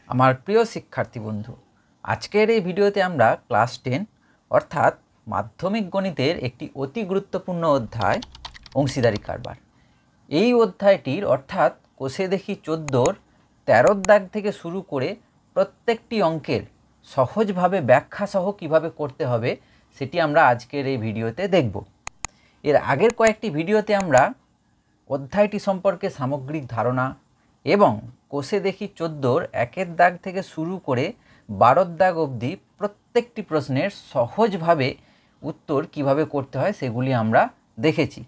আমার প্রিয় শিক্ষার্থী বন্ধু, আজকের এই ভিডিওতে আমরা ক্লাস 10 অর্থাৎ মাধ্যমিক গণিতের একটি অতি গুরুত্বপূর্ণ অধ্যায় অংশীদারি কারবার। এই অধ্যায়টির অর্থাৎ কোষে দেখি 14-র 13 দাগ থেকে শুরু করে প্রত্যেকটি অঙ্কের সহজভাবে ব্যাখ্যা সহ কীভাবে করতে হবে সেটি আমরা আজকের এই ভিডিওতে দেখব। এর আগের কয়েকটি ভিডিওতে আমরা অধ্যায়টি সম্পর্কে সামগ্রিক ধারণা এবং কোষে দেখি 14-র 1-এর দাগ থেকে শুরু করে 12-র দাগ অবধি প্রত্যেকটি প্রশ্নের সহজভাবে উত্তর কিভাবে করতে হয় সেগুলি আমরা দেখেছি।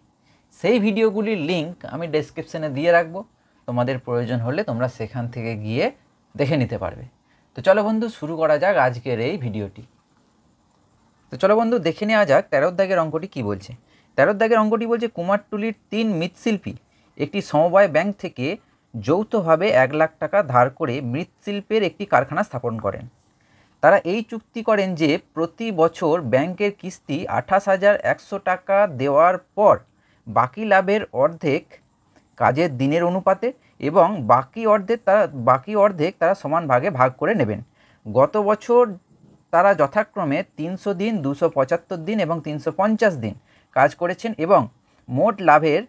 সেই ভিডিওগুলির লিঙ্ক আমি ডেসক্রিপশনে দিয়ে রাখবো, তোমাদের প্রয়োজন হলে তোমরা সেখান থেকে গিয়ে দেখে নিতে পারবে। তো চলো বন্ধু, শুরু করা যাক আজকের এই ভিডিওটি। তো চলো বন্ধু, দেখে নেওয়া যাক 13-র দাগের অঙ্কটি কী বলছে। 13-র দাগের অঙ্কটি বলছে, কুমারটুলির 3 মৃৎশিল্পী একটি সমবায় ব্যাংক থেকে যৌথভাবে 1 লাখ টাকা ধার করে মৃৎশিল্পের একটি কারখানা স্থাপন করেন। তারা এই চুক্তি করেন যে প্রতি বছর ব্যাংকের কিস্তি 28,100 টাকা দেওয়ার পর বাকি লাভের অর্ধেক কাজের দিনের অনুপাতে এবং বাকি অর্ধেক তারা সমান ভাগে ভাগ করে নেবেন। গত বছর তারা যথাক্রমে 300 দিন, 275 দিন এবং 350 দিন কাজ করেছেন এবং মোট লাভের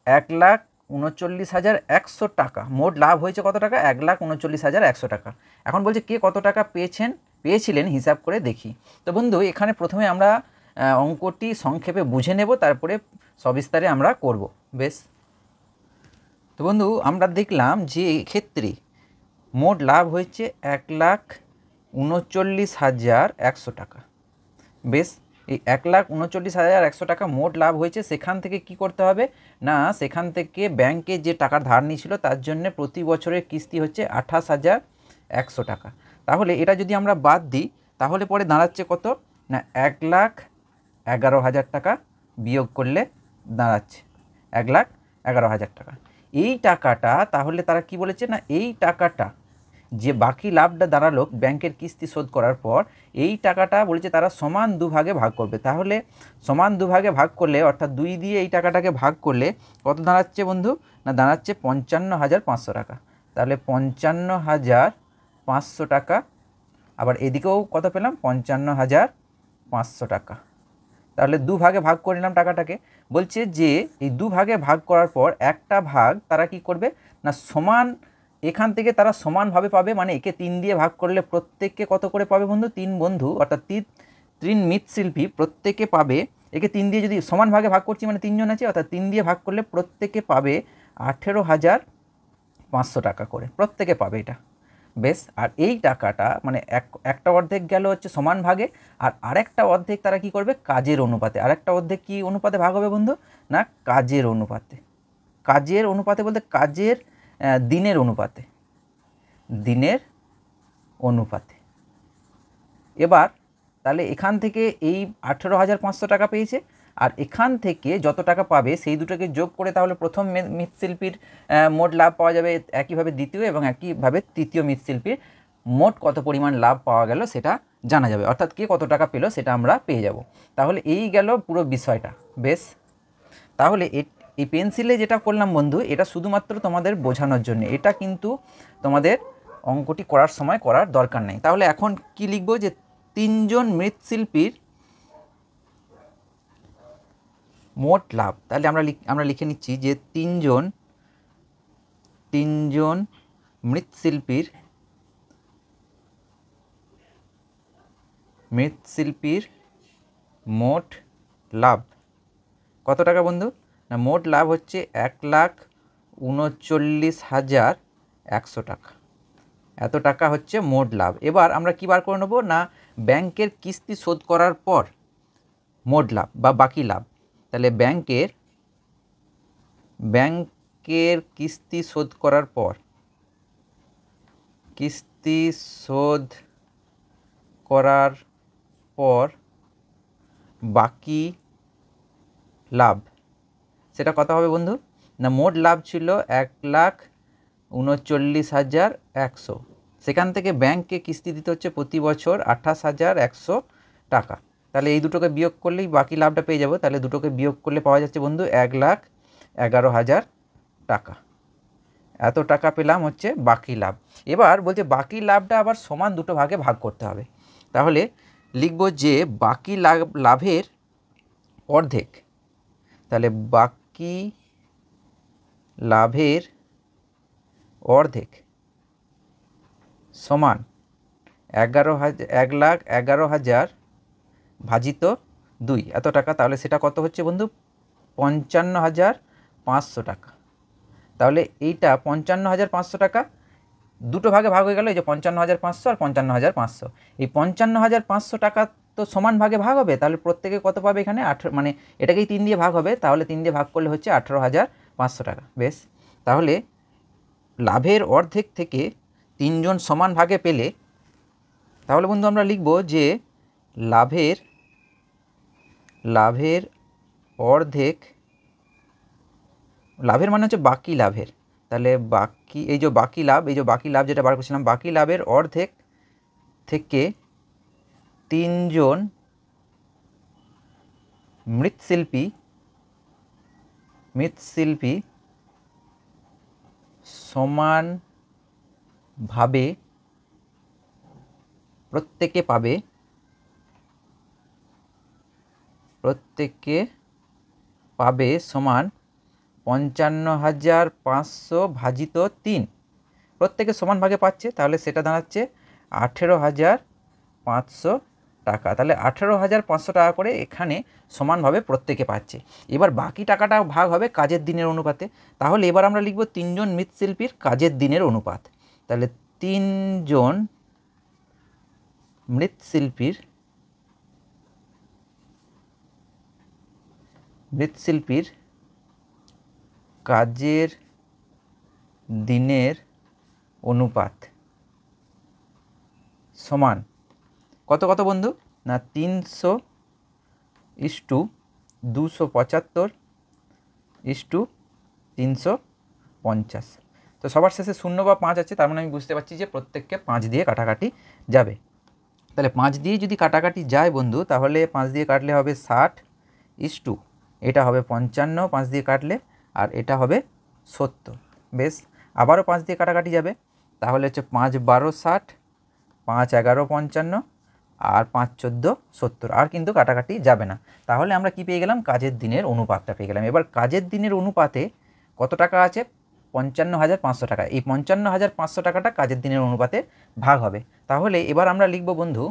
1,39,100 টাকা, মোট লাভ হয়েছে কত টাকা? 1,39,100 টাকা। এখন বলছে কে কত টাকা পেয়েছিলেন হিসাব করে দেখি। তো বন্ধু, এখানে প্রথমে আমরা অঙ্কটি সংক্ষেপে বুঝে নেব, তারপরে সবিস্তারে আমরা করব। বেশ, তো বন্ধু আমরা দেখলাম যে এক্ষেত্রে মোট লাভ হয়েছে 1,39,100 টাকা। বেশ, এই 1,39,100 টাকা মোট লাভ হয়েছে। সেখান থেকে কি করতে হবে না, সেখান থেকে ব্যাংকে যে টাকার ধার নিয়েছিল তার জন্য প্রতি বছরের কিস্তি হচ্ছে 28,100 টাকা। তাহলে এটা যদি আমরা বাদ দিই তাহলে পরে দাঁড়াচ্ছে কত না, 1,11,000 টাকা বিয়োগ করলে দাঁড়াচ্ছে 1,11,000 টাকা। এই টাকাটা তাহলে তারা কি বলেছে না, এই টাকাটা যে বাকি লাভটা দাঁড়ালো ব্যাংকের কিস্তি শোধ করার পর, এই টাকাটা বলেছে তারা সমান দুভাগে ভাগ করবে। তাহলে সমান দুভাগে ভাগ করলে অর্থাৎ 2 দিয়ে এই টাকাটাকে ভাগ করলে কত দাঁড়াচ্ছে বন্ধু না, দাঁড়াচ্ছে 55,500 টাকা। তাহলে 55,500 টাকা, আবার এদিকেও কত পেলাম, 55,500 টাকা। তাহলে দুভাগে ভাগ করে নিলাম টাকাটাকে। বলছে যে এই দুভাগে ভাগ করার পর একটা ভাগ তারা কি করবে না, সমান, এখান থেকে তারা সমানভাবে পাবে। মানে একে 3 দিয়ে ভাগ করলে প্রত্যেককে কত করে পাবে বন্ধু, 3 বন্ধু অর্থাৎ 3 মৃৎশিল্পী প্রত্যেকে পাবে। একে 3 দিয়ে যদি সমান ভাগে ভাগ করছি মানে 3 জন আছে, অর্থাৎ 3 দিয়ে ভাগ করলে প্রত্যেকে পাবে 18,500 টাকা করে, প্রত্যেকে পাবে এটা। বেশ, আর এই টাকাটা মানে একটা অর্ধেক গেল হচ্ছে সমান ভাগে, আর আরেকটা অর্ধেক তারা কি করবে, কাজের অনুপাতে। আরেকটা অর্ধেক কি অনুপাতে ভাগ হবে বন্ধু না, কাজের অনুপাতে। কাজের অনুপাতে বলতে কাজের দিনের অনুপাতে, দিনের অনুপাতে। এবার তাহলে এখান থেকে এই 18,500 টাকা পেয়েছে, আর এখান থেকে যত টাকা পাবে সেই দুটোকে যোগ করে তাহলে প্রথম মৃৎশিল্পীর মোট লাভ পাওয়া যাবে, একইভাবে দ্বিতীয় এবং একইভাবে তৃতীয় মৃৎশিল্পীর মোট কত পরিমাণ লাভ পাওয়া গেল সেটা জানা যাবে, অর্থাৎ কে কত টাকা পেল সেটা আমরা পেয়ে যাব। তাহলে এই গেল পুরো বিষয়টা। বেশ, তাহলে এই পেন্সিলে যেটা করলাম বন্ধু, এটা শুধুমাত্র তোমাদের বোঝানোর জন্য, এটা কিন্তু তোমাদের অঙ্কটি করার সময় করার দরকার নেই। তাহলে এখন কি লিখব, যে 3 জন মৃৎশিল্পীর মোট লাভ। তাহলে আমরা লিখে নিচ্ছি যে 3 জন মৃৎশিল্পীর মোট লাভ কত টাকা বন্ধু না, মোট লাভ হচ্ছে 1,39,100 টাকা। এত টাকা হচ্ছে মোট লাভ। এবার আমরা কি বার করে নেব না, ব্যাংকের কিস্তি শোধ করার পর মোট লাভ বা বাকি লাভ। তাহলে ব্যাংকের কিস্তি শোধ করার পর, কিস্তি শোধ করার পর বাকি লাভ সেটা কত হবে বন্ধু না, মোট লাভ ছিল 1,39,100। সেখান থেকে ব্যাংককে কিস্তি দিতে হচ্ছে প্রতি বছর 28,100 টাকা। তাহলে এই দুটোকে বিয়োগ করলেই বাকি লাভটা পেয়ে যাব। তাহলে দুটোকে বিয়োগ করলে পাওয়া যাচ্ছে বন্ধু 1,11,000 টাকা। এত টাকা পেলাম হচ্ছে বাকি লাভ। এবার বলছে বাকি লাভটা আবার সমান দুটো ভাগে ভাগ করতে হবে। তাহলে লিখব যে বাকি লাভের অর্ধেক, তাহলে বাকি লাভের অর্ধেক সমান 1,11,000 ভাজিত 2 এত টাকা। তাহলে সেটা কত হচ্ছে বন্ধু? 55,500 টাকা। তাহলে এইটা 55,500 টাকা দুটো ভাগে ভাগ হয়ে গেল, এই যে 55,500 আর 55,500, এই 55,500 টাকা তো সমান ভাগে ভাগ হবে। তাহলে প্রত্যেকে কত পাবে এখানে? মানে এটাকেই 3 দিয়ে ভাগ হবে, তাহলে 3 দিয়ে ভাগ করলে হচ্ছে 18,500 টাকা। বেশ, তাহলে লাভের অর্ধেক থেকে 3 জন সমান ভাগে পেলে, তাহলে বন্ধু আমরা লিখব যে লাভের অর্ধেক, লাভের মানে হচ্ছে বাকি লাভের, তাহলে বাকি এই যে বাকি লাভ যেটা বার করছিলাম, বাকি লাভের অর্ধেক থেকে 3 জন মৃৎশিল্পী সমানভাবে প্রত্যেকে পাবে সমান 55,500 ভাজিত 3, প্রত্যেকে সমান ভাগে পাচ্ছে, তাহলে সেটা দাঁড়াচ্ছে 18,500 টাকা। তাহলে 18,500 টাকা করে এখানে সমানভাবে প্রত্যেকে পাচ্ছে। এবার বাকি টাকাটা ভাগ হবে কাজের দিনের অনুপাতে। তাহলে এবার আমরা লিখব 3 জন মৃৎশিল্পীর কাজের দিনের অনুপাত। তাহলে 3 জন মৃৎশিল্পীর কাজের দিনের অনুপাত সমান কত বন্ধু? না 300:275:350। তো সবার শেষে 0 বা 5 আছে, তার মানে আমি বুঝতে পারছি যে প্রত্যেককে 5 দিয়ে কাটাকাটি যাবে। তাহলে 5 দিয়ে যদি কাটাকাটি যায় বন্ধু, তাহলে 5 দিয়ে কাটলে হবে 60, এটা হবে 55 5 দিয়ে কাটলে, আর এটা হবে 70। বেশ, আবারও 5 দিয়ে কাটাকাটি যাবে, তাহলে হচ্ছে 5 12 60, 5 11 55, আর 5 14 70, আর কিন্তু কাটাকাটি যাবে না। তাহলে আমরা কি পেয়ে গেলাম? কাজের দিনের অনুপাতটা পেয়ে গেলাম। এবার কাজের দিনের অনুপাতে কত টাকা আছে? 55,500 টাকা। এই 55,500 টাকাটা কাজের দিনের অনুপাতে ভাগ হবে। তাহলে এবার আমরা লিখব বন্ধু,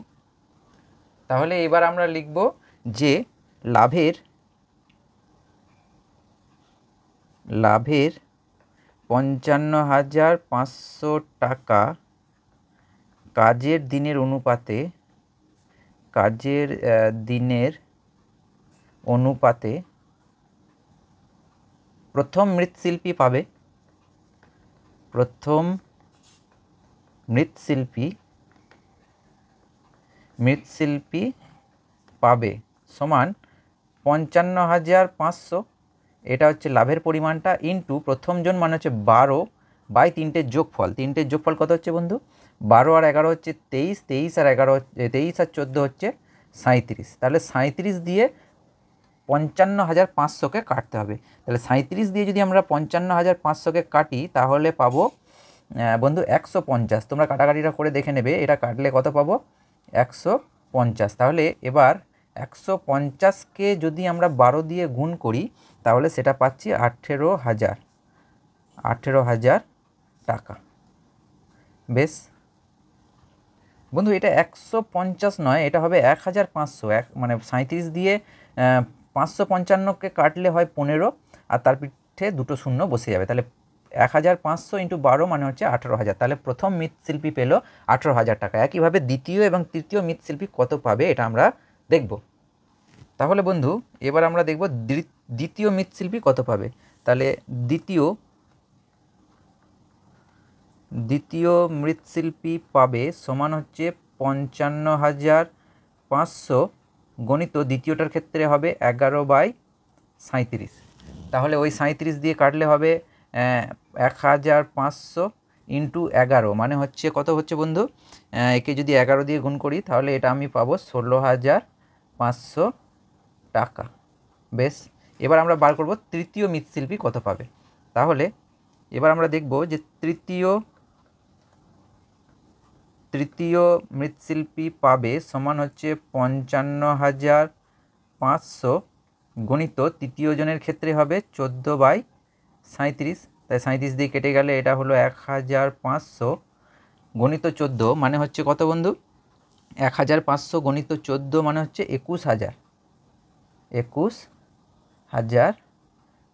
যে লাভের 55,500 টাকা কাজের দিনের অনুপাতে প্রথম মৃৎশিল্পী পাবে সমান 55,500, এটা হচ্ছে লাভের পরিমাণটা, ইন্টু প্রথম জন মানে হচ্ছে 12/3-এর যোগফল। 3-টের যোগফল কত হচ্ছে বন্ধু? 12 আর 11 হচ্ছে 23, 23 আর 14 হচ্ছে 37। তাহলে 37 দিয়ে 55,500কে কাটতে হবে। তাহলে 37 দিয়ে যদি আমরা 55,500কে কাটি, তাহলে পাবো বন্ধু 150। তোমরা কাটাকাটিটা করে দেখে নেবে, এটা কাটলে কত পাবো? 150। তাহলে এবার 150কে যদি আমরা 12 দিয়ে গুণ করি, তাহলে সেটা পাচ্ছি 18,000 টাকা। বেশ বন্ধু, এটা 150 নয়, এটা হবে 1,500। মানে 37 দিয়ে 555কে কাটলে হয় 15, আর তার পিঠে দুটো শূন্য বসে যাবে। তাহলে 1,500 × 12 মানে হচ্ছে 18,000। তাহলে প্রথম মৃৎশিল্পী পেল 18,000 টাকা। একইভাবে দ্বিতীয় এবং তৃতীয় মৃৎশিল্পী কত পাবে এটা আমরা দেখব। তাহলে বন্ধু এবার আমরা দেখব দ্বিতীয় মৃৎশিল্পী কত পাবে। তাহলে দ্বিতীয় মৃৎশিল্পী পাবে সমান হচ্ছে 55,500 গণিত দ্বিতীয়টার ক্ষেত্রে হবে 11/37। তাহলে ওই 37 দিয়ে কাটলে হবে 1,500 × 11, মানে হচ্ছে কত হচ্ছে বন্ধু? একে যদি 11 দিয়ে গুণ করি, তাহলে এটা আমি পাবো 16,500 টাকা। বেশ, এবার আমরা বার করব তৃতীয় মৃৎশিল্পী কত পাবে। তাহলে এবার আমরা দেখব যে তৃতীয় মৃৎশিল্পী পাবে সমান হচ্ছে 55,500 গণিত তৃতীয় জনের ক্ষেত্রে হবে 14/37, তাই 37 দিয়ে কেটে গেলে এটা হলো 1,500 গণিত 14 মানে হচ্ছে কত বন্ধু? 1,500 গণিত 14 মানে হচ্ছে 21,000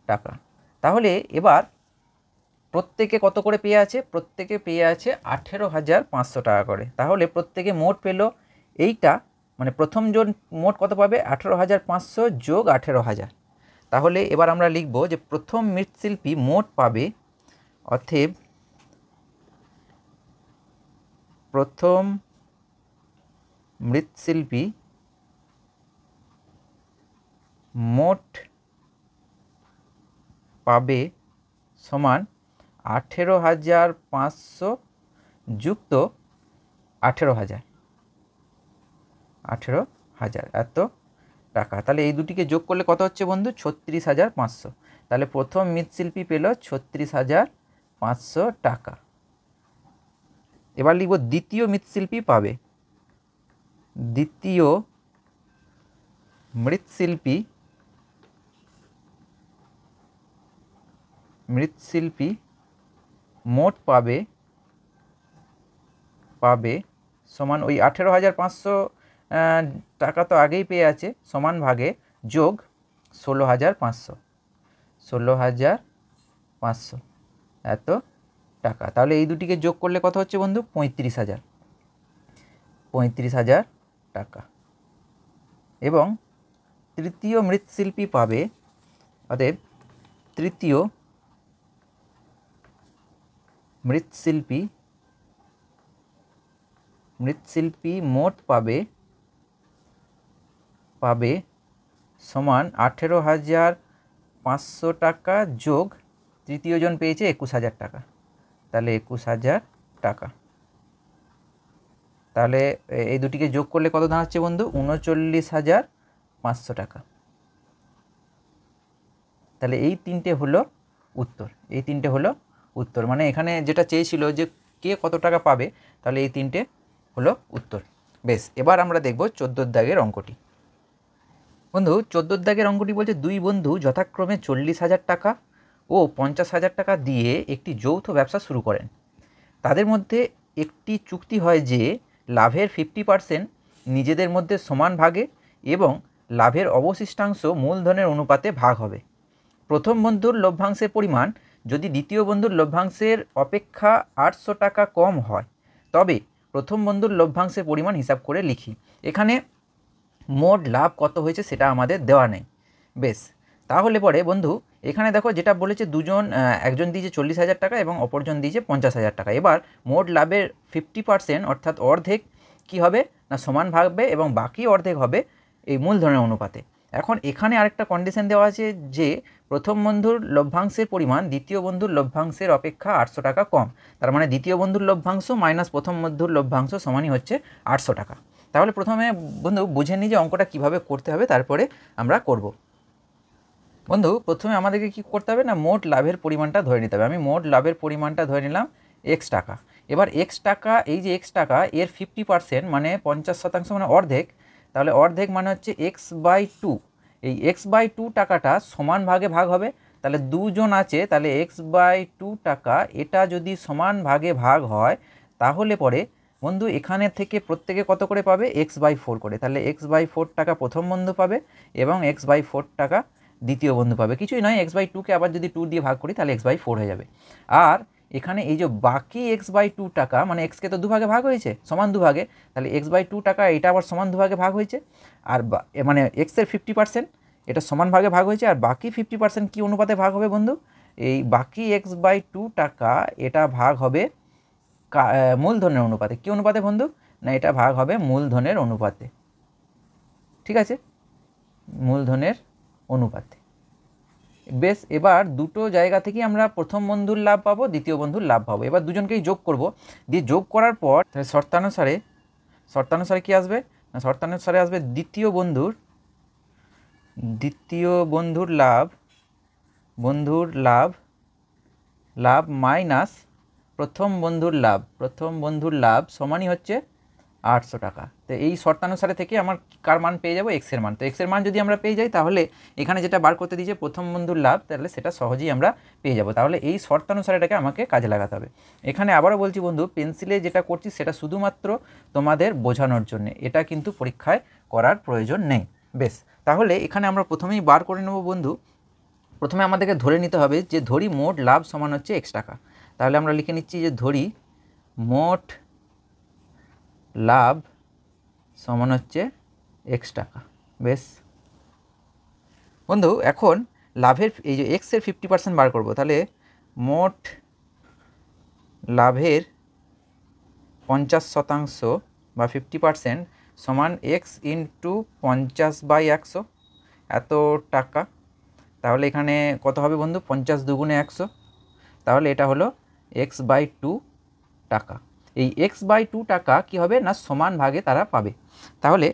টাকা। তাহলে এবার প্রত্যেকে কত করে পেয়ে আছে? প্রত্যেকে পেয়ে আছে 18,500 টাকা করে। তাহলে প্রত্যেকে মোট পেল এইটা, মানে প্রথম জন মোট কত পাবে? 18,500 যোগ 18,000। তাহলে এবার আমরা লিখব যে প্রথম মৃৎশিল্পী মোট পাবে, অতএব প্রথম মৃৎশিল্পী মোট পাবে সমান 18,500 যুক্ত 18,000 এত টাকা। তাহলে এই দুটিকে যোগ করলে কত হচ্ছে বন্ধু? 36,500। তাহলে প্রথম মৃৎশিল্পী পেল 36,500 টাকা। এবার লিখব দ্বিতীয় মৃৎশিল্পী পাবে, দ্বিতীয় মৃৎশিল্পী মোট পাবে সমান ওই 18,500 টাকা তো আগেই পেয়ে আছে, সমান ভাগে যোগ 16,500 এত টাকা। তাহলে এই দুটিকে যোগ করলে কত হচ্ছে বন্ধু? 35,000 টাকা। এবং তৃতীয় মৃৎশিল্পী পাবে, অতএব তৃতীয় মৃৎশিল্পী মোট পাবে সমান 18,500 টাকা যোগ তৃতীয় জন পেয়েছে 21,000 টাকা, তাহলে 21,000 টাকা। তাহলে এই দুটিকে যোগ করলে কত দাঁড়াচ্ছে বন্ধু? 39,500 টাকা। তাহলে এই তিনটে হলো উত্তর, মানে এখানে যেটা চেয়েছিল যে কে কত টাকা পাবে, তাহলে এই তিনটে হলো উত্তর। বেশ, এবার আমরা দেখব 14 দাগের অঙ্কটি। বন্ধু 14 দাগের অঙ্কটি বলছে দুই বন্ধু যথাক্রমে 40,000 টাকা ও 50,000 টাকা দিয়ে একটি যৌথ ব্যবসা শুরু করেন। তাদের মধ্যে একটি চুক্তি হয় যে লাভের 50% নিজেদের মধ্যে সমান ভাগে এবং লাভের অবশিষ্টাংশ মূলধনের অনুপাতে ভাগ হবে। প্রথম বন্ধুর লভ্যাংশের পরিমাণ যদি দ্বিতীয় বন্ধুর লভ্যাংশের অপেক্ষা 800 টাকা কম হয়, তবে প্রথম বন্ধুর লভ্যাংশের পরিমাণ হিসাব করে লিখি। এখানে মোট লাভ কত হয়েছে সেটা আমাদের দেওয়া নেই। বেশ, তাহলে পরে বন্ধু এখানে দেখো যেটা বলেছে দুজন, একজন দিয়েছে 40,000 টাকা এবং অপরজন দিয়েছে 50,000 টাকা। এবার মোট লাভের 50% অর্থাৎ অর্ধেক কি হবে না সমান ভাগবে এবং বাকি অর্ধেক হবে এই মূলধনের অনুপাতে। এখন এখানে আরেকটা কন্ডিশন দেওয়া আছে যে প্রথম বন্ধুর লভ্যাংশের পরিমাণ দ্বিতীয় বন্ধুর লভ্যাংশের অপেক্ষা 800 টাকা কম, তার মানে দ্বিতীয় বন্ধুর লভ্যাংশ মাইনাস প্রথম বন্ধুর লভ্যাংশ সমানই হচ্ছে 800 টাকা। তাহলে প্রথমে বন্ধু বুঝে নিই যে অঙ্কটা কীভাবে করতে হবে, তারপরে আমরা করব। বন্ধু প্রথমে আমাদেরকে কি করতে হবে না মোট লাভের পরিমাণটা ধরে নিতে হবে। আমি মোট লাভের পরিমাণটা ধরে নিলাম x টাকা। এবার x টাকা, এই যে x টাকা এর 50% মানে 50% মানে অর্ধেক, তাহলে অর্ধেক মানে হচ্ছে x/2। এই x/2 টাকাটা সমান ভাগে ভাগ হবে, তাহলে দুজন আছে, তাহলে x/2 টাকা এটা যদি সমান ভাগে ভাগ হয় তাহলে পরে বন্ধু এখানে থেকে প্রত্যেকে কত করে পাবে? x/4 করে। তাহলে x/4 টাকা প্রথম বন্ধু পাবে এবং x/4 টাকা দ্বিতীয় বন্ধু পাবে। কিছুই নয়, x/2কে আবার যদি 2 দিয়ে ভাগ করি তাহলে x/4 হয়ে যাবে। আর এখানে এই যে বাকি x/2 টাকা, মানে xকে তো দুভাগে ভাগ হয়েছে সমান দুভাগে, তাহলে x/2 টাকা এটা আবার সমান দুভাগে ভাগ হয়েছে, আর মানে x এর 50% এটা সমান ভাগে ভাগ হয়েছে, আর বাকি 50% কি অনুপাতে ভাগ হবে বন্ধু? এই বাকি x/2 টাকা এটা ভাগ হবে মূলধনের অনুপাতে। কি অনুপাতে বন্ধু? না এটা ভাগ হবে মূলধনের অনুপাতে। ঠিক আছে, মূলধনের অনুপাতে। বেশ, এবার দুটো জায়গা থেকেই আমরা প্রথম বন্ধুর লাভ পাবো, দ্বিতীয় বন্ধুর লাভ পাবো। এবার দুজনকেই যোগ করব, দিয়ে যোগ করার পর শর্তানুসারে কি আসবে না শর্তানুসারে আসবে দ্বিতীয় বন্ধুর লাভ মাইনাস প্রথম বন্ধুর লাভ সমানই হচ্ছে 800 টাকা। তো এই শর্তানুসারে থেকে আমার কার মান পেয়ে যাব, এক্সের মান। তো এক্সের মান যদি আমরা পেয়ে যাই তাহলে এখানে যেটা বার করতে দিয়েছে প্রথম বন্ধুর লাভ, তাহলে সেটা সহজেই আমরা পেয়ে যাব। তাহলে এই শর্তানুসারে এটাকে আমাকে কাজে লাগাতে হবে। এখানে আবারও বলছি বন্ধু, পেন্সিলে যেটা করছি সেটা শুধুমাত্র তোমাদের বোঝানোর জন্য, এটা কিন্তু পরীক্ষায় করার প্রয়োজন নেই। বেশ, তাহলে এখানে আমরা প্রথমেই বার করে নেব বন্ধু। প্রথমে আমাদেরকে ধরে নিতে হবে যে ধরি মোট লাভ সমান হচ্ছে x টাকা। তাহলে আমরা লিখে নিচ্ছি যে ধরি মোট লাভ সমান হচ্ছে x টাকা। বেশ বন্ধু, এখন লাভের এই যে x এর 50% বার করব। তাহলে মোট লাভের 50% বা 50% সমান x ইন্টু 50/100 এত টাকা। তাহলে এখানে কত হবে বন্ধু, 50 দুগুণে 100, তাহলে এটা হলো x/2 টাকা। এই x/2 টাকা কি হবে না, সমান ভাগে তারা পাবে। তাহলে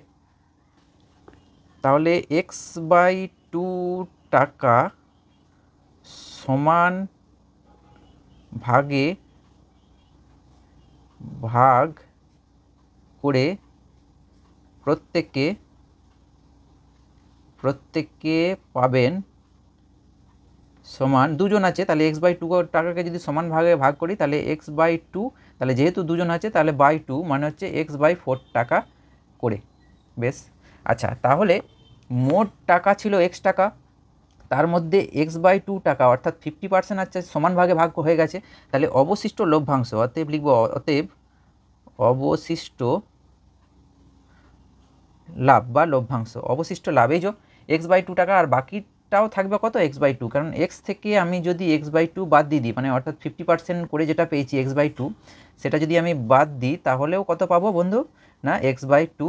x/2 টাকা সমান ভাগে ভাগ করে প্রত্যেককে পাবেন সমান, দুজন আছে তাহলে x/2 টাকাকে যদি সমান ভাগে ভাগ করি তাহলে x/2, তাহলে যেহেতু দুজন আছে তাহলে /2 মানে হচ্ছে x/4 টাকা করে। বেশ, আচ্ছা, তাহলে মোট টাকা ছিল x টাকা, তার মধ্যে x/2 টাকা অর্থাৎ 50% আছে সমান ভাগে ভাগ হয়ে গেছে। তাহলে অবশিষ্ট লভ্যাংশ, অতএব লিখব অতএব অবশিষ্ট লাভ বা লভ্যাংশ, অবশিষ্ট লাভ এই যে x/2 টাকা, আর বাকিটাও থাকবে কত, x/2। কারণ x থেকে আমি যদি x/2 বাদ দিয়ে দিই, মানে অর্থাৎ 50% করে যেটা পেয়েছি x/2, সেটা যদি আমি বাদ দিই তাহলেও কত পাবো বন্ধু না, x/2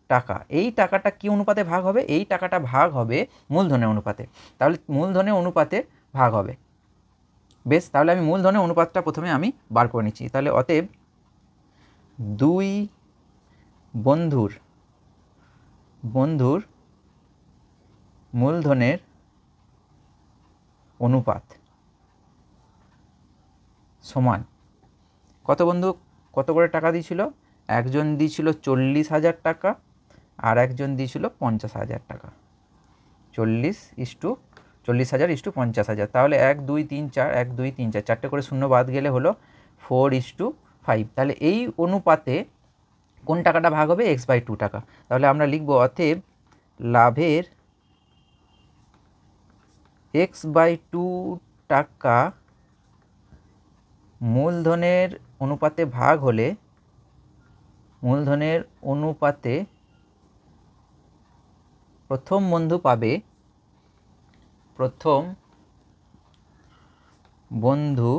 টাকা। এই টাকাটা কি অনুপাতে ভাগ হবে, এই টাকাটা ভাগ হবে মূলধনের অনুপাতে। তাহলে মূলধনের অনুপাতে ভাগ হবে। বেশ, তাহলে আমি মূলধনের অনুপাতটা প্রথমে আমি বার করে নিচ্ছি। তাহলে অতএব দুই বন্ধুর মূলধনের অনুপাত সমান কত বন্ধু, কত করে টাকা দিয়েছিল, একজন দিয়েছিল 40,000 টাকা আর একজন দিয়েছিল 50,000 টাকা। 40,000 * 50,000, তাহলে 1 2 3 4, 1 2 3 4, চারটে করে শূন্য বাদ গেলে হলো 4:5। তাহলে এই অনুপাতে কোন টাকাটা ভাগ হবে, x/2 টাকা। তাহলে আমরা লিখব অতএব লাভের x/2 টাকা মূলধনের অনুপাতে ভাগ হলে মূলধনের অনুপাতে প্রথম বন্ধু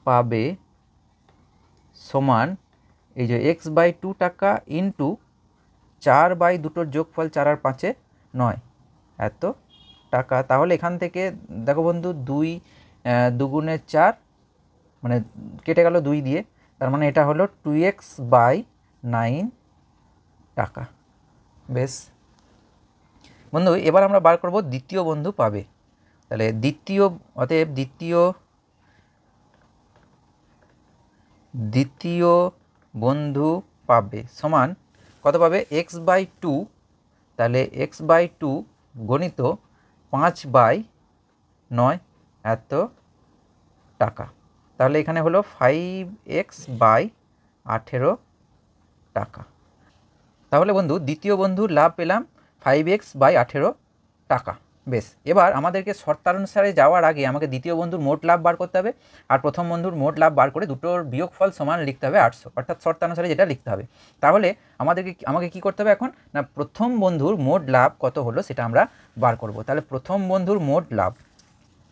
পাবে সমান এই যে x/2 টাকা ইন্টু 4/2 যোগফল 4 আর 5 9 এত টাকা। তাহলে এখান থেকে দেখো বন্ধু 2 দুগুণে 4, মানে কেটে গেল 2 দিয়ে, তার মানে এটা হলো 2x/9 টাকা। বেশ বন্ধু, এবার আমরা বার করব দ্বিতীয় বন্ধু পাবে। তাহলে অতএব দ্বিতীয় বন্ধু পাবে সমান কত পাবে, x/2, তাহলে x/2 গণিত 5/9 এত টাকা। তাহলে এখানে হলো 5x/18 টাকা। তাহলে বন্ধু দ্বিতীয় বন্ধুর লাভ পেলাম 5x/18 টাকা। বেশ, এবার আমাদেরকে শর্তানুসারে যাওয়ার আগে আমাকে দ্বিতীয় বন্ধুর মোট লাভ বার করতে হবে, আর প্রথম বন্ধুর মোট লাভ বার করে দুটোর বিয়োগফল সমান লিখতে হবে 800, অর্থাৎ শর্তানুসারে যেটা লিখতে হবে। তাহলে আমাকে কি করতে হবে এখন না, প্রথম বন্ধুর মোট লাভ কত হলো সেটা আমরা বার করব। তাহলে প্রথম বন্ধুর মোট লাভ,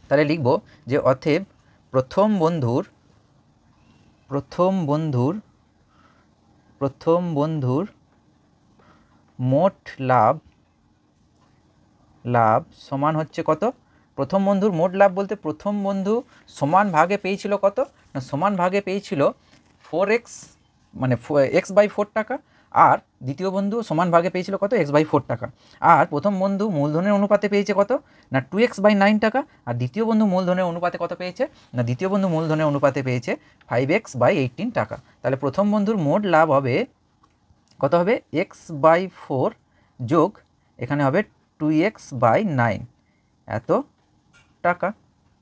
তাহলে লিখব যে অতএব প্রথম বন্ধুর মোট লাভ সমান হচ্ছে কত, প্রথম বন্ধুর মোট লাভ বলতে প্রথম বন্ধু সমান ভাগে পেয়েছিল কত না, সমান ভাগে পেয়েছিল 4x, মানে x/4 টাকা, আর দ্বিতীয় বন্ধু সমান ভাগে পেয়েছিল কত x/4 টাকা। আর প্রথম বন্ধু মূলধনের অনুপাতে পেয়েছে কত না 2x/9 টাকা। আর দ্বিতীয় বন্ধু মূলধনের অনুপাতে কত পেয়েছে না দ্বিতীয় বন্ধু মূলধনের অনুপাতে পেয়েছে 5x/18 টাকা। তাহলে প্রথম বন্ধুর মোট লাভ হবে কত হবে x/4 যোগ এখানে হবে 2x/9 এত টাকা।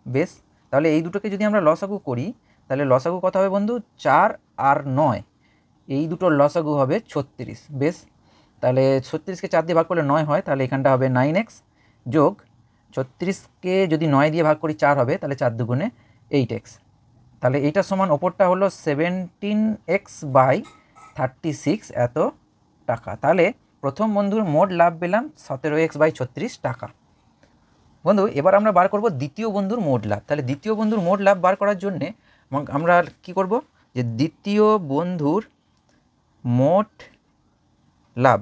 বেশ, তাহলে এই দুটোকে যদি আমরা লসাগু করি তাহলে লসাগু কত হবে বন্ধু 4 আর 9, এই দুটোর লসাগু হবে 36। বেশ, তাহলে 36কে 4 দিয়ে ভাগ করলে 9 হয়, তাহলে এখানটা হবে 9x যোগ 36কে যদি 9 দিয়ে ভাগ করি 4 হবে, তাহলে 4 দুগুণে 8x। তাহলে এইটা সমান ওপরটা হলো 17x/36 এত টাকা। তাহলে প্রথম বন্ধুর মোট লাভ পেলাম 17x/36 টাকা। বন্ধু এবার আমরা বার করব দ্বিতীয় বন্ধুর মোট লাভ। তাহলে দ্বিতীয় বন্ধুর মোট লাভ বার করার জন্যে আমরা কি করব যে দ্বিতীয় বন্ধুর মোট লাভ,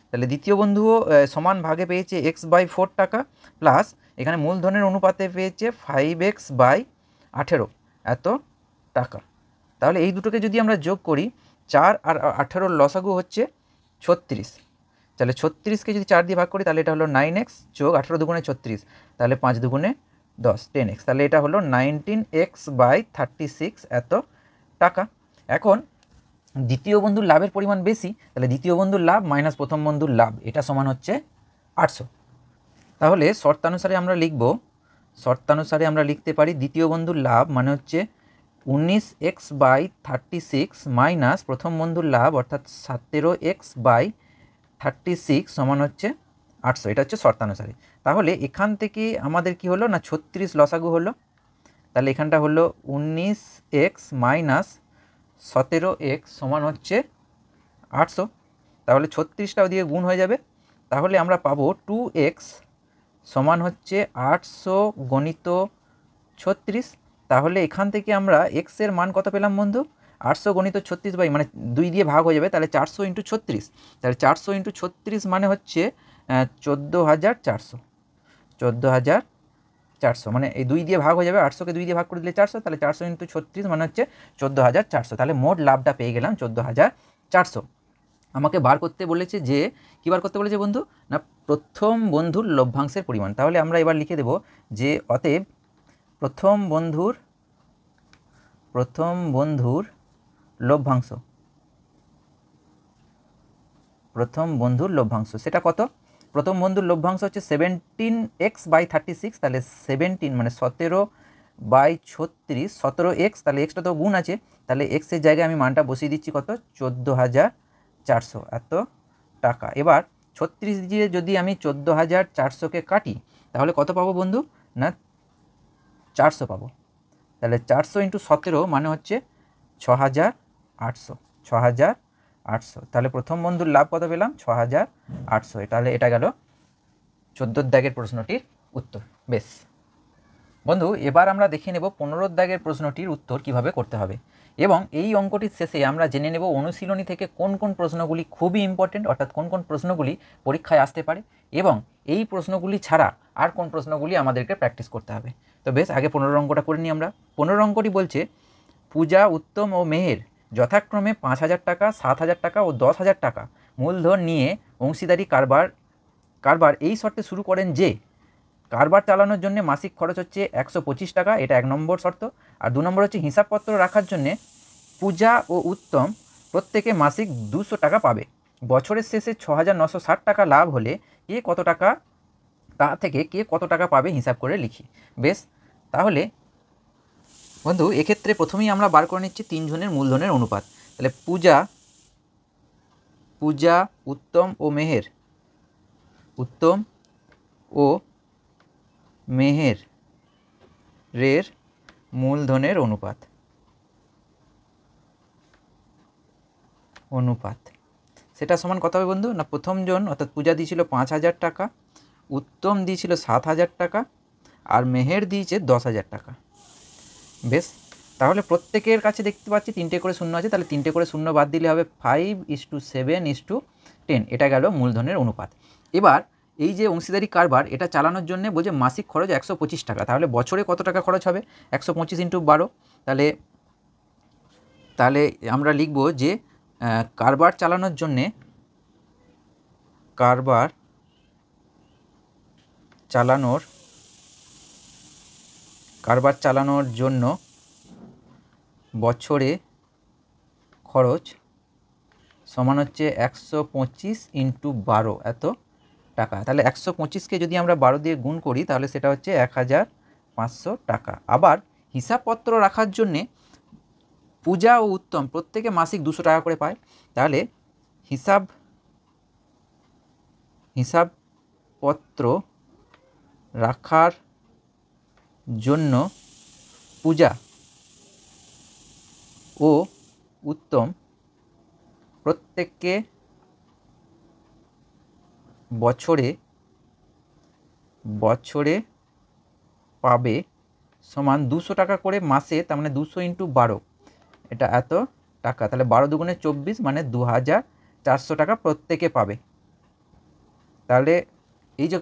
তাহলে দ্বিতীয় বন্ধুও সমান ভাগে পেয়েছে x/4 টাকা প্লাস এখানে মূলধনের অনুপাতে পেয়েছে 5x/18 এত টাকা। তাহলে এই দুটোকে যদি আমরা যোগ করি 4 আর 18 লসাগু হচ্ছে 36। তাহলে 36কে যদি 4 দিয়ে ভাগ করি তাহলে এটা হলো 9x যোগ 18 দুগুণে 36, তাহলে 5 দুগুণে 10 10x, তাহলে এটা হলো 19x/36 এত টাকা। এখন দ্বিতীয় বন্ধুর লাভের পরিমাণ বেশি, তাহলে দ্বিতীয় বন্ধুর লাভ মাইনাস প্রথম বন্ধুর লাভ, এটা সমান হচ্ছে 800। তাহলে শর্তানুসারে আমরা লিখতে পারি দ্বিতীয় বন্ধুর লাভ মানে হচ্ছে 19x/36 মাইনাস প্রথম বন্ধুর লাভ অর্থাৎ 17x/36 সমান হচ্ছে 800। এটা হচ্ছে শর্তানুসারে। তাহলে এখান থেকে আমাদের কি হলো না 36 লসাগু হলো, তাহলে এখানটা হলো 19x মাইনাস 17x সমান হচ্ছে 800। তাহলে 36টাও দিয়ে গুণ হয়ে যাবে, তাহলে আমরা পাবো 2x সমান হচ্ছে 800 গণিত 36। তাহলে এখান থেকে আমরা x এর মান কত পেলাম বন্ধু 800 গণিত 36 মানে 2 দিয়ে ভাগ হয়ে যাবে, তাহলে 400 × 36, তাহলে 400 × 36 মানে হচ্ছে 14,400 মানে এই 2 দিয়ে ভাগ হয়ে যাবে, 800কে 2 দিয়ে ভাগ করে দিলে 400, তাহলে 400 × 36 মানে হচ্ছে 14,400। তাহলে মোট লাভটা পেয়ে গেলাম 14,400। আমাকে বার করতে বলেছে যে কী বার করতে বলেছে বন্ধু না প্রথম বন্ধুর লভ্যাংশের পরিমাণ। তাহলে আমরা এবার লিখে দেব যে অতএব প্রথম বন্ধুর লভ্যাংশ সেটা কত? প্রথম বন্ধুর লভ্যাংশ হচ্ছে 17x/36, তাহলে 17 মানে 17/36 17x, তাহলে এক্সটা তো গুণ আছে, তাহলে এক্সের জায়গায় আমি মানটা বসিয়ে দিচ্ছি কত 14,400 এত টাকা। এবার 36 দিয়ে যদি আমি 14,400কে কাটি তাহলে কত পাবো বন্ধু না 400 পাবো। তাহলে 400 × 17 মানে হচ্ছে 6,800। তাহলে প্রথম বন্ধুর লাভ কত পেলাম 6,800। তাহলে এটা গেল 14 দাগের প্রশ্নটির উত্তর। বেশ বন্ধু এবার আমরা দেখে নেব 15 দাগের প্রশ্নটির উত্তর কিভাবে করতে হবে, এবং এই অঙ্কটির শেষে আমরা জেনে নেব অনুশীলনী থেকে কোন কোন প্রশ্নগুলি খুবই ইম্পর্টেন্ট, অর্থাৎ কোন কোন প্রশ্নগুলি পরীক্ষায় আসতে পারে, এবং এই প্রশ্নগুলি ছাড়া আর কোন প্রশ্নগুলি আমাদেরকে প্র্যাকটিস করতে হবে। তো বেশ আগে 15 অঙ্কটা করে নিই আমরা। 15 অঙ্কটি বলছে পূজা, উত্তম ও মেহের যথাক্রমে 5,000 টাকা, 7,000 টাকা ও 10,000 টাকা মূলধন নিয়ে অংশীদারি কারবার এই শর্তে শুরু করেন যে কারবার চালানোর জন্য মাসিক খরচ হচ্ছে 125 টাকা, এটা 1 নম্বর শর্ত। আর 2 নম্বর হচ্ছে হিসাবপত্র রাখার জন্যে পূজা ও উত্তম প্রত্যেকে মাসিক 200 টাকা পাবে। বছরের শেষে 6,960 টাকা লাভ হলে কে কত টাকা পাবে হিসাব করে লিখি। বেশ, তাহলে বন্ধু এক্ষেত্রে প্রথমেই আমরা বার করে নিচ্ছি 3 জনের মূলধনের অনুপাত। তাহলে পূজা, উত্তম ও মেহেরের মূলধনের অনুপাত সেটা সমান কত হবে বন্ধু না প্রথম জন অর্থাৎ পূজা দিয়েছিল 5,000 টাকা, উত্তম দিয়েছিল 7,000 টাকা, আর মেহের দিয়েছে 10,000 টাকা। বেশ, তাহলে প্রত্যেকের কাছে দেখতে পাচ্ছি 3টে করে শূন্য আছে, তাহলে 3টে করে শূন্য বাদ দিলে হবে 5:7:10, এটা গেল মূলধনের অনুপাত। এবার এই যে অংশীদারি কারবার এটা চালানোর জন্য বলছে মাসিক খরচ 125 টাকা, তাহলে বছরে কত টাকা খরচ হবে 125 × 12, তাহলে আমরা লিখব যে কারবার চালানোর জন্যে কারবার চালানোর জন্য বছরে খরচ সমান হচ্ছে 125 × 12 এত টাকা। তাহলে 125কে যদি আমরা 12 দিয়ে গুণ করি তাহলে সেটা হচ্ছে 1500 টাকা। আবার হিসাবপত্র রাখার জন্যে পূজা ও উত্তম প্রত্যেকে মাসিক 200 টাকা করে পায়। তাহলে হিসাবপত্র রাখার জন্য পূজা ও উত্তম প্রত্যেককে বছরে পাবে সমান 200 টাকা করে মাসে, তার মানে 200 × 12 এটা এত টাকা। তাহলে 12 দুগুণে 24 মানে 2400 টাকা প্রত্যেকে পাবে। তাহলে এই যে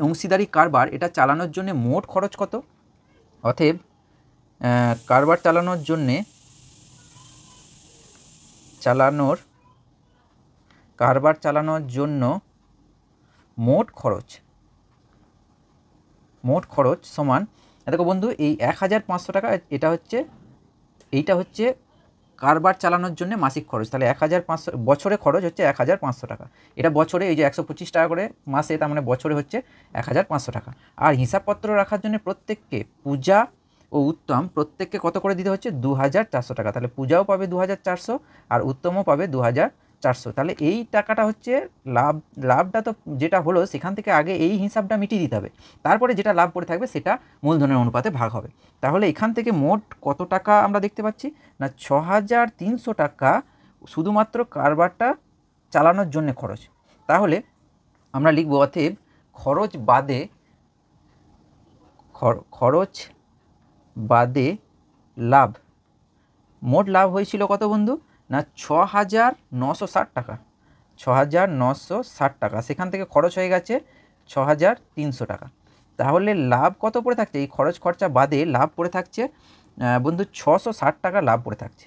অংশীদারি কারবার এটা চালানোর জন্য মোট খরচ কত? অতএব কারবার চালানোর জন্য মোট খরচ সমান, দেখো বন্ধু এই 1500 টাকা এইটা হচ্ছে কারবার চালানোর জন্য মাসিক খরচ। তাহলে 1500 বছরে খরচ হচ্ছে 1500 টাকা। এটা বছরে এই যে 125 টাকা করে মাসে, তার মানে বছরে হচ্ছে 1500 টাকা। আর হিসাবপত্র রাখার জন্য প্রত্যেককে পূজা ও উত্তম প্রত্যেককে কত করে দিতে হচ্ছে? 2400 টাকা। তাহলে পূজাও পাবে 2400 আর উত্তমও পাবে 2400। তাহলে এই টাকাটা হচ্ছে লাভটা তো যেটা হলো সেখান থেকে আগে এই হিসাবটা মিটিয়ে দিতে হবে, তারপরে যেটা লাভ পড়ে থাকবে সেটা মূলধনের অনুপাতে ভাগ হবে। তাহলে এখান থেকে মোট কত টাকা আমরা দেখতে পাচ্ছি না 6300 টাকা শুধুমাত্র কারবারটা চালানোর জন্য খরচ। তাহলে আমরা লিখব অতএব খরচ বাদে লাভ। মোট লাভ হয়েছিল কত বন্ধু না 6960 টাকা। 6960 টাকা, সেখান থেকে খরচ হয়ে গেছে 6300 টাকা। তাহলে লাভ কত পড়ে থাকছে? এই খরচ খরচা বাদে লাভ পড়ে থাকছে বন্ধু 660 টাকা লাভ পড়ে থাকছে,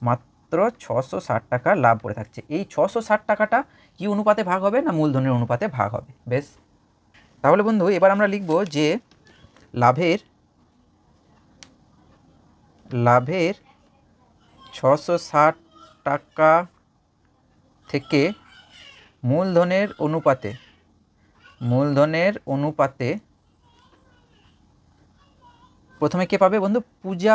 মাত্র 660 টাকা লাভ পড়ে থাকছে। এই 660 টাকাটা কি অনুপাতে ভাগ হবে না মূলধনের অনুপাতে ভাগ হবে। বেশ, তাহলে বন্ধু এবার আমরা লিখব যে লাভের 660 টাকা থেকে মূলধনের অনুপাতে প্রথমে কে পাবে বন্ধু? পূজা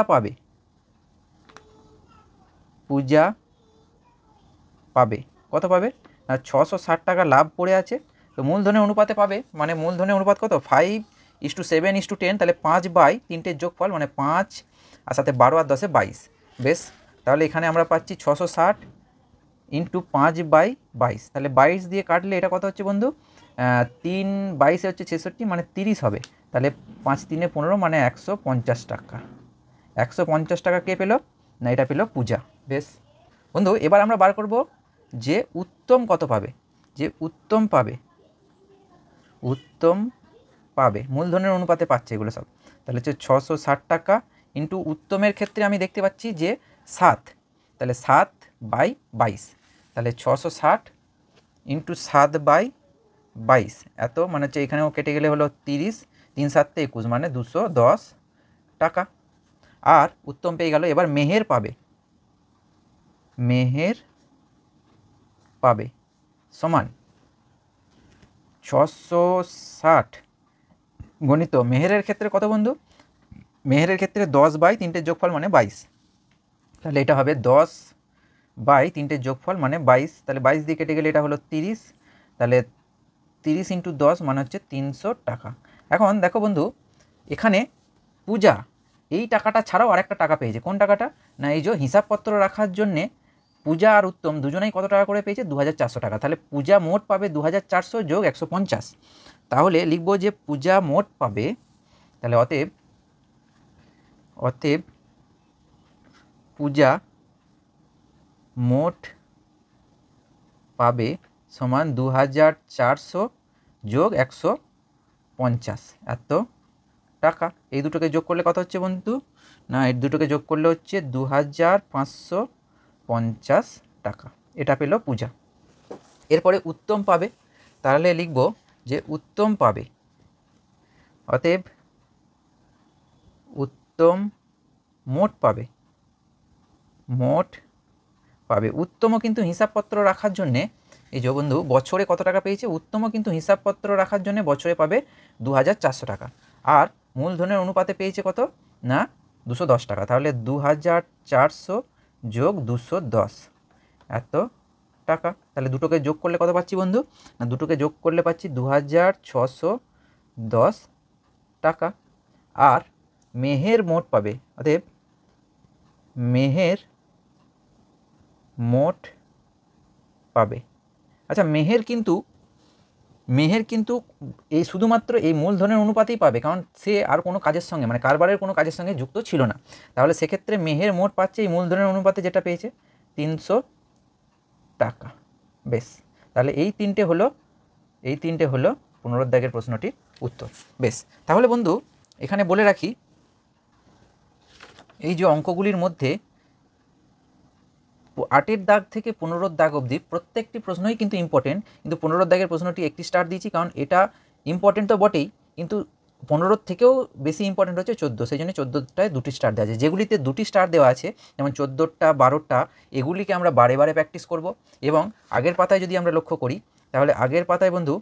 পাবে। কত পাবে না 660 টাকা লাভ পড়ে আছে, তো মূলধনের অনুপাতে পাবে, মানে মূলধনের অনুপাত কত? 5:7:10। তাহলে 5/3 যোগফল মানে 5 আর সাথে 12 আর 10 22। বেশ, তাহলে এখানে আমরা পাচ্ছি 660 × 5/22। তাহলে 22 দিয়ে কাটলে এটা কত হচ্ছে বন্ধু? 3/22 হচ্ছে 66, মানে 30 হবে। তাহলে 5×3 = 15 মানে 150 টাকা। 150 টাকা কে পেল না? এটা পেল পূজা। বেশ বন্ধু, এবার আমরা বার করব যে উত্তম কত পাবে। উত্তম পাবে মূলধনের অনুপাতে পাচ্ছে এগুলো সব। তাহলে হচ্ছে 660 টাকা ইন্টু উত্তমের ক্ষেত্রে আমি দেখতে পাচ্ছি যে 7, তাহলে 7/22। তাহলে 660 × 7/22 এত, মানে হচ্ছে এখানেও কেটে গেলে হলো 30, 3 × 7 = 21 মানে 210 টাকা। আর উত্তম পেয়ে গেল। এবার মেহের পাবে সমান 660 গণিত মেহেরের ক্ষেত্রে কত বন্ধু? মেহেরের ক্ষেত্রে 10/3 যোগফল মানে 22। তাহলে এটা হবে 10/3 যোগফল মানে 22। তাহলে 22 দিয়ে কেটে গেলে এটা হলো 30। তাহলে 30 × 10 মানে হচ্ছে 300 টাকা। এখন দেখো বন্ধু, এখানে পূজা এই টাকাটা ছাড়াও আরেকটা টাকা পেয়েছে। কোন টাকাটা না? এই যে হিসাবপত্র রাখার জন্যে পূজা আর উত্তম দুজনেই কত টাকা করে পেয়েছে? 2400 টাকা। তাহলে পূজা মোট পাবে 2400 যোগ 150। তাহলে লিখব যে পূজা মোট পাবে, তাহলে অতএব পূজা মোট পাবে সমান 2400 যোগ 150 এত টাকা। এই দুটোকে যোগ করলে কত হচ্ছে বন্ধু না? এই দুটোকে যোগ করলে হচ্ছে 2500 50 টাকা, এটা পেল পূজা। এরপরে উত্তম পাবে, তাহলে লিখব যে উত্তম পাবে, অতএব উত্তম মোট পাবে, মোট পাবে। উত্তমও কিন্তু হিসাবপত্র রাখার জন্যে, এই যে বন্ধু বছরে কত টাকা পেয়েছে, উত্তমও কিন্তু হিসাবপত্র রাখার জন্য বছরে পাবে 2400 টাকা। আর মূলধনের অনুপাতে পেয়েছে কত না 210 টাকা, তাহলে 2400 যোগ 210 এত টাকা। তাহলে দুটোকে যোগ করলে কত পাচ্ছি বন্ধু, না দুটোকে যোগ করলে পাচ্ছি 2610 টাকা। আর মেহের মোট পাবে, অতএব মেহের মোট পাবে। আচ্ছা, মেহের কিন্তু এই শুধুমাত্র এই মূলধনের অনুপাতেই পাবে, কারণ সে আর কোনো কাজের সঙ্গে মানে কারবারের কোনো কাজের সঙ্গে যুক্ত ছিল না। তাহলে সেক্ষেত্রে মেহের মোট পাচ্ছে এই মূলধনের অনুপাতে যেটা পেয়েছে 300 টাকা। বেশ, তাহলে এই তিনটে হলো পুনরুদ্যোগের প্রশ্নটির উত্তর। বেশ, তাহলে বন্ধু এখানে বলে রাখি, এই যে অঙ্কগুলির মধ্যে 8-এর দাগ থেকে 15-র দাগ অবধি প্রত্যেকটি প্রশ্নই কিন্তু ইম্পর্টেন্ট, কিন্তু 15-র দাগের প্রশ্নটি একটি স্টার দিয়েছি, কারণ এটা ইম্পর্টেন্ট তো বটেই, কিন্তু 15-র থেকেও বেশি ইম্পর্টেন্ট হচ্ছে 14, সেই জন্য 14টায় 2টি স্টার দেওয়া আছে। যেগুলিতে 2টি স্টার দেওয়া আছে, যেমন 14টা 12টা, এগুলিকে আমরা বারে বারে প্র্যাকটিস করব। এবং আগের পাতায় যদি আমরা লক্ষ্য করি, তাহলে আগের পাতায় বন্ধু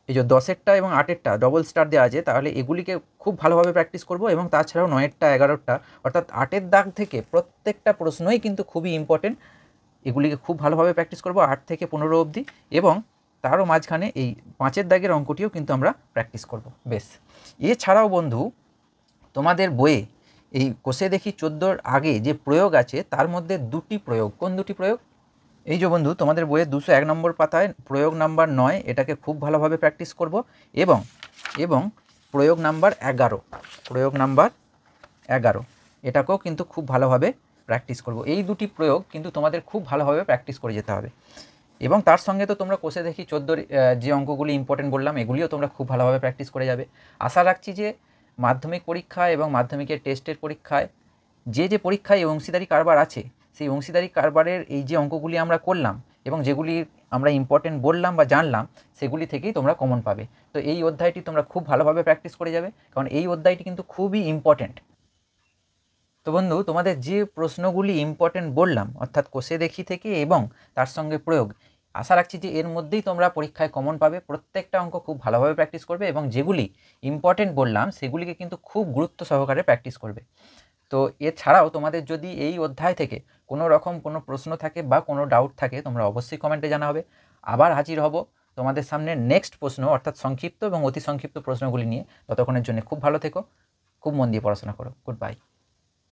এই যে 10-এরটা এবং 8-এরটা ডবল স্টার দেওয়া আছে, তাহলে এগুলিকে খুব ভালোভাবে প্র্যাকটিস করব। এবং তাছাড়াও 9-এরটা 11-টা, অর্থাৎ 8-এর দাগ থেকে প্রত্যেকটা প্রশ্নই কিন্তু খুবই ইম্পর্টেন্ট, এগুলিকে খুব ভালোভাবে প্র্যাকটিস করব 8 থেকে 15 অবধি। এবং তারও মাঝখানে এই 5-এর দাগের অঙ্কটিও কিন্তু আমরা প্র্যাকটিস করব। বেশ, এছাড়াও বন্ধু তোমাদের বইয়ে এই কোষে দেখি 14-র আগে যে প্রয়োগ আছে, তার মধ্যে 2টি প্রয়োগ, কোন 2টি প্রয়োগ, এই যে বন্ধু তোমাদের বইয়ে 201 নম্বর পাতায় প্রয়োগ নাম্বার 9, এটাকে খুব ভালোভাবে প্র্যাকটিস করব। এবং প্রয়োগ নাম্বার 11 এটাকেও কিন্তু খুব ভালোভাবে প্র্যাকটিস করব। এই 2টি প্রয়োগ কিন্তু তোমাদের খুব ভালোভাবে প্র্যাকটিস করে যেতে হবে। এবং তার সঙ্গে তো তোমরা কোষে দেখি 14-র যে অঙ্কগুলি ইম্পর্টেন্ট বললাম, এগুলিও তোমরা খুব ভালোভাবে প্র্যাকটিস করে যাবে। আশা রাখছি যে মাধ্যমিক পরীক্ষায় এবং মাধ্যমিকের টেস্টের পরীক্ষায় যে পরীক্ষায় অংশীদারি কারবার আছে, সেই অংশীদারি কারবারের এই যে অঙ্কগুলি আমরা করলাম এবং যেগুলি আমরা ইম্পর্টেন্ট বললাম বা জানলাম, সেগুলি থেকেই তোমরা কমন পাবে। তো এই অধ্যায়টি তোমরা খুব ভালোভাবে প্র্যাকটিস করে যাবে, কারণ এই অধ্যায়টি কিন্তু খুবই ইম্পর্টেন্ট। তো বন্ধু তোমাদের যে প্রশ্নগুলি ইম্পর্টেন্ট বললাম, অর্থাৎ কোষে দেখি থেকে এবং তার সঙ্গে প্রয়োগ, আশা রাখছি যে এর মধ্যেই তোমরা পরীক্ষায় কমন পাবে। প্রত্যেকটা অঙ্ক খুব ভালোভাবে প্র্যাকটিস করবে এবং যেগুলি ইম্পর্টেন্ট বললাম সেগুলিকে কিন্তু খুব গুরুত্ব সহকারে প্র্যাকটিস করবে। তো এছাড়াও তোমাদের যদি এই অধ্যায় থেকে কোনো রকম কোনো প্রশ্ন থাকে বা কোনো ডাউট থাকে, তোমরা অবশ্যই কমেন্টে জানাবে। আবার হাজির হব তোমাদের সামনে নেক্সট প্রশ্ন, অর্থাৎ সংক্ষিপ্ত এবং অতি সংক্ষিপ্ত প্রশ্নগুলি নিয়ে। ততক্ষণের জন্য খুব ভালো থেকো, খুব মন দিয়ে পড়াশোনা করো। Good bye.